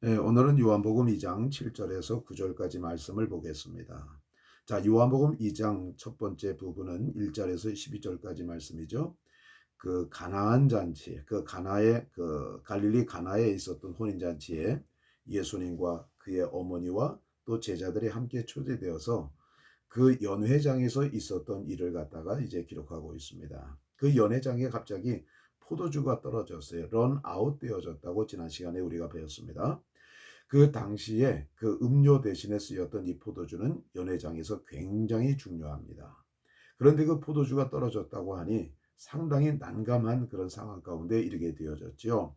네, 오늘은 요한복음 2장 7절에서 9절까지 말씀을 보겠습니다. 자, 요한복음 2장 첫 번째 부분은 1절에서 12절까지 말씀이죠. 그 가나안 잔치, 그 가나의 그 갈릴리 가나에 있었던 혼인 잔치에 예수님과 그의 어머니와 또 제자들이 함께 초대되어서 그 연회장에서 있었던 일을 갖다가 이제 기록하고 있습니다. 그 연회장에 갑자기 포도주가 떨어졌어요. 런 아웃 되어졌다고 지난 시간에 우리가 배웠습니다. 그 당시에 그 음료 대신에 쓰였던 이 포도주는 연회장에서 굉장히 중요합니다. 그런데 그 포도주가 떨어졌다고 하니 상당히 난감한 그런 상황 가운데 이르게 되어졌죠.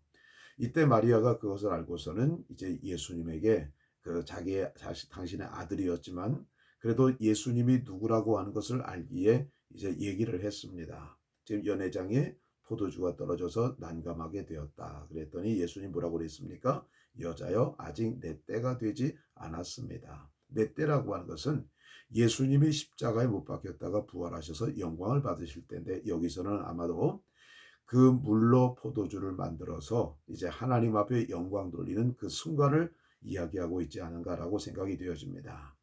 이때 마리아가 그것을 알고서는 이제 예수님에게 그 자기의 당신의 아들이었지만 그래도 예수님이 누구라고 하는 것을 알기에 이제 얘기를 했습니다. 지금 연회장에 포도주가 떨어져서 난감하게 되었다. 그랬더니 예수님 뭐라고 그랬습니까? 여자여 아직 내 때가 되지 않았습니다. 내 때라고 하는 것은 예수님이 십자가에 못 박혔다가 부활하셔서 영광을 받으실 때인데 여기서는 아마도 그 물로 포도주를 만들어서 이제 하나님 앞에 영광 돌리는 그 순간을 이야기하고 있지 않은가라고 생각이 되어집니다.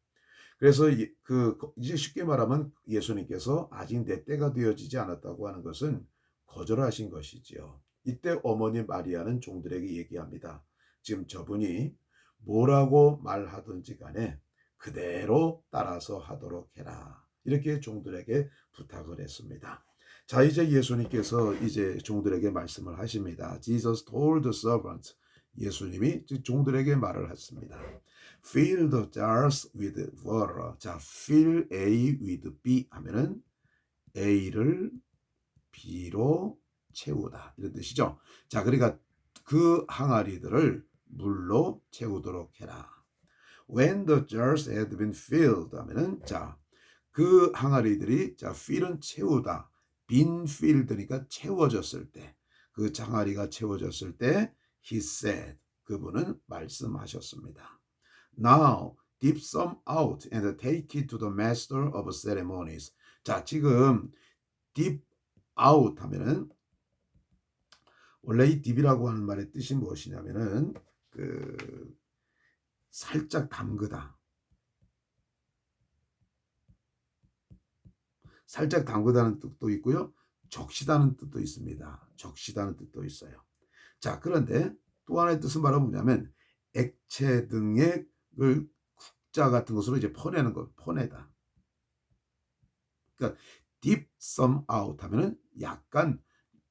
그래서 이제 쉽게 말하면 예수님께서 아직 내 때가 되어지지 않았다고 하는 것은 거절하신 것이지요. 이때 어머니 마리아는 종들에게 얘기합니다. 지금 저분이 뭐라고 말하든지 간에 그대로 따라서 하도록 해라. 이렇게 종들에게 부탁을 했습니다. 자, 이제 예수님께서 이제 종들에게 말씀을 하십니다. Jesus told the servants. 예수님이 종들에게 말을 했습니다. Fill the jars with water. 자, fill A with B 하면은 A를 B로 채우다 이런 뜻이죠. 자, 그러니까 그 항아리들을 물로 채우도록 해라. When the jars had been filled 하면은 자, 그 항아리들이 자, fill은 채우다. 빈 filled니까 채워졌을 때, 그 항아리가 채워졌을 때 he said 그분은 말씀하셨습니다. Now dip some out and take it to the master of ceremonies. 자, 지금 dip out 하면은 원래 이 dip이라고 하는 말의 뜻이 무엇이냐면은 그 살짝 담그다. 살짝 담그다는 뜻도 있고요. 적시다는 뜻도 있습니다. 적시다는 뜻도 있어요. 자, 그런데 또 하나의 뜻은 바로 뭐냐면 액체 등의 국자 같은 것으로 이제 퍼내는 것, 퍼내다. 그러니까 dip some out 하면은 약간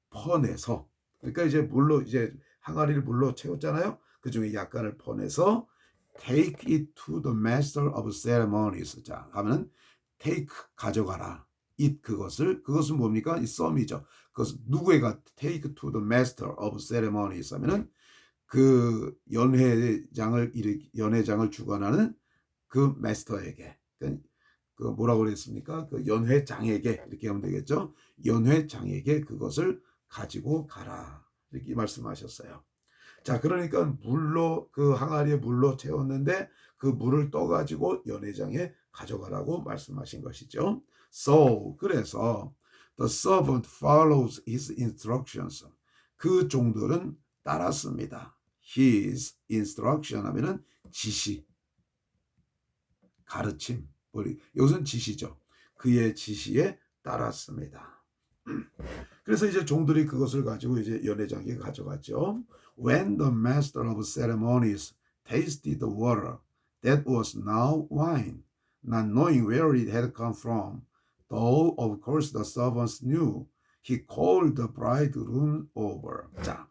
퍼내서, 그러니까 이제 물로 이제 항아리를 물로 채웠잖아요. 그 중에 약간을 퍼내서 take it to the master of ceremonies. 자, 하면은 take 가져가라. it 그것은 뭡니까? 이 some이죠. 그것은 누구에게 take to the master of ceremonies 하면은 그 연회장을 주관하는 그 마스터에게, 그 뭐라고 그랬습니까? 그 연회장에게 이렇게 하면 되겠죠. 연회장에게 그것을 가지고 가라 이렇게 말씀하셨어요. 자, 그러니까 물로 그 항아리에 물로 채웠는데 그 물을 떠가지고 연회장에 가져가라고 말씀하신 것이죠. So 그래서 the servant follows his instructions. 그 종들은 따랐습니다. His instruction 하면은 지시, 가르침, 여기서는 지시죠. 그의 지시에 따랐습니다. 그래서 이제 종들이 그것을 가지고 이제 연회장에 가져갔죠. When the master of ceremonies tasted the water that was now wine, not knowing where it had come from, though of course the servants knew, he called the bridegroom over. 자,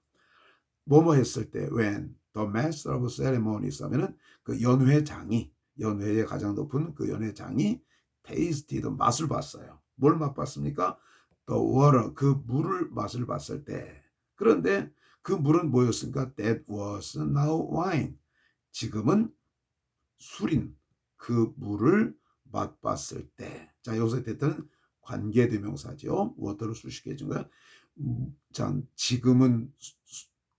뭐뭐 했을 때 when the master of ceremonies 하면은 그 연회의 가장 높은 그 연회장이 tasted 맛을 봤어요. 뭘 맛봤습니까? The water 그 물을 맛을 봤을 때. 그런데 그 물은 뭐였습니까? That was now wine. 지금은 술인 그 물을 맛봤을 때. 자, 여기서 됐다는 관계대명사죠. water로 수식해 준 거야. 자, 지금은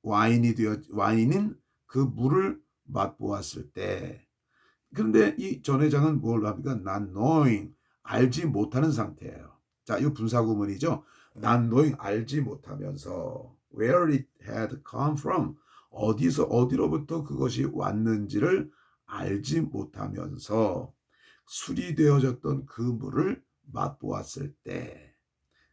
와인인 그 물을 맛보았을 때. 그런데 이 전회장은 뭘 합니까? not knowing, 알지 못하는 상태예요. 자, 이 분사구문이죠. not knowing, 알지 못하면서 where it had come from, 어디로부터 그것이 왔는지를 알지 못하면서 수리되어졌던 그 물을 맛보았을 때,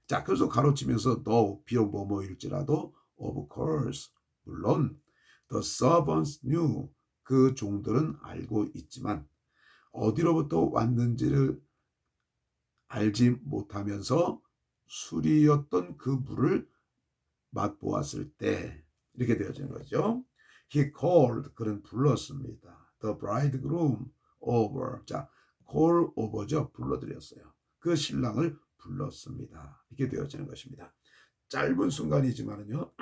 자, 그래서 가로치면서 though 비록 뭐뭐일지라도 of course 물론 the servants knew 그 종들은 알고 있지만 어디로부터 왔는지를 알지 못하면서 술이었던 그 물을 맛보았을 때 이렇게 되어지는 거죠. He called 그는 불렀습니다. The bridegroom over. 자, call over죠. 불러드렸어요. 그 신랑을 불렀습니다. 이렇게 되어지는 것입니다. 짧은 순간이지만은요.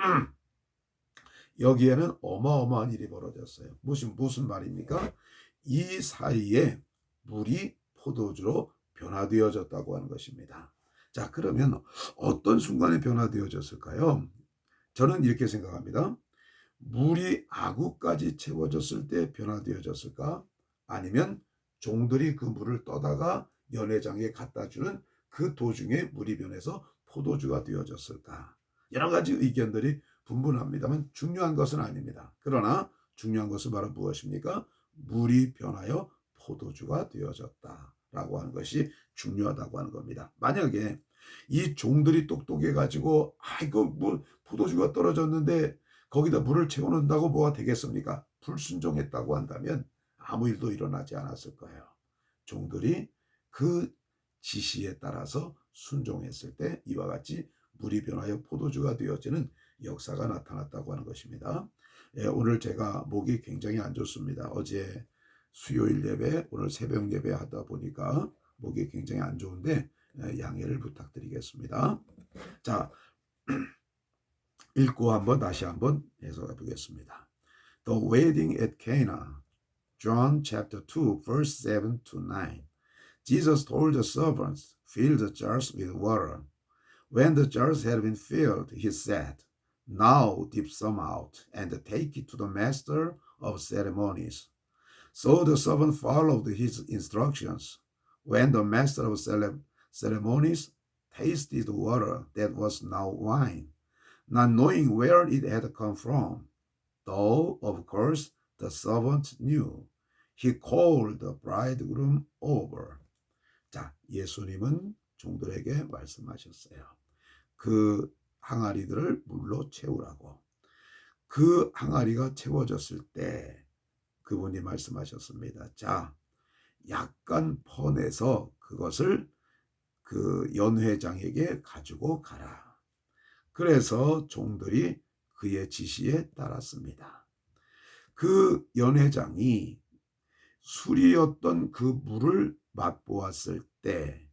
여기에는 어마어마한 일이 벌어졌어요. 무슨 말입니까? 이 사이에 물이 포도주로 변화되어졌다고 하는 것입니다. 자, 그러면 어떤 순간에 변화되어졌을까요? 저는 이렇게 생각합니다. 물이 아구까지 채워졌을 때 변화되어졌을까? 아니면 종들이 그 물을 떠다가 연회장에 갖다 주는 그 도중에 물이 변해서 포도주가 되어졌을까? 여러 가지 의견들이 분분합니다만 중요한 것은 아닙니다. 그러나 중요한 것은 바로 무엇입니까? 물이 변하여 포도주가 되어졌다라고 하는 것이 중요하다고 하는 겁니다. 만약에 이 종들이 똑똑해가지고 이거 뭐 포도주가 떨어졌는데 거기다 물을 채워놓는다고 뭐가 되겠습니까? 불순종했다고 한다면 아무 일도 일어나지 않았을 거예요. 종들이 그 지시에 따라서 순종했을 때 이와 같이 물이 변하여 포도주가 되어지는 역사가 나타났다고 하는 것입니다. 오늘 제가 목이 굉장히 안 좋습니다. 어제 수요일 예배, 오늘 새벽 예배 하다 보니까 목이 굉장히 안 좋은데 양해를 부탁드리겠습니다. 자, 읽고 다시 한번 해석해 보겠습니다. The wedding at Cana, John chapter 2, verse 7 to 9. Jesus told the servants, fill the jars with water. When the jars had been filled, he said, now dip some out and take it to the master of ceremonies. So the servant followed his instructions. When the master of ceremonies tasted the water that was now wine, not knowing where it had come from, though of course the servant knew, he called the bridegroom over. 자, 예수님은 종들에게 말씀하셨어요. 그 항아리들을 물로 채우라고. 그 항아리가 채워졌을 때 그분이 말씀하셨습니다. 자, 약간 퍼내서 그것을 그 연회장에게 가지고 가라. 그래서 종들이 그의 지시에 따랐습니다. 그 연회장이 술이었던 그 물을 맛보았을 때,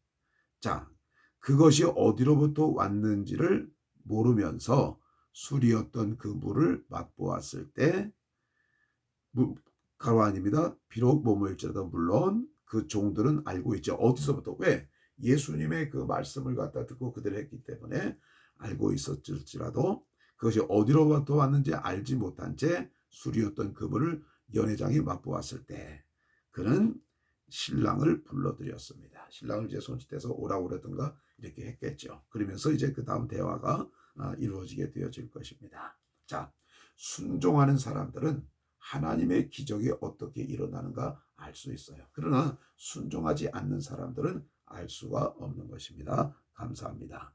자, 그것이 어디로부터 왔는지를 모르면서 술이었던 그 물을 맛보았을 때, 가로 아닙니다. 비록 뭐뭐일지라도 물론 그 종들은 알고 있죠. 어디서부터? 왜? 예수님의 그 말씀을 갖다 듣고 그대로 했기 때문에 알고 있었을지라도 그것이 어디로부터 왔는지 알지 못한 채 술이었던 그 물을 연회장이 맛보았을 때 그는 신랑을 불러들였습니다. 신랑을 이제 손짓해서 오라고 그러든가 이렇게 했겠죠. 그러면서 이제 그 다음 대화가 이루어지게 되어질 것입니다. 자, 순종하는 사람들은 하나님의 기적이 어떻게 일어나는가 알 수 있어요. 그러나 순종하지 않는 사람들은 알 수가 없는 것입니다. 감사합니다.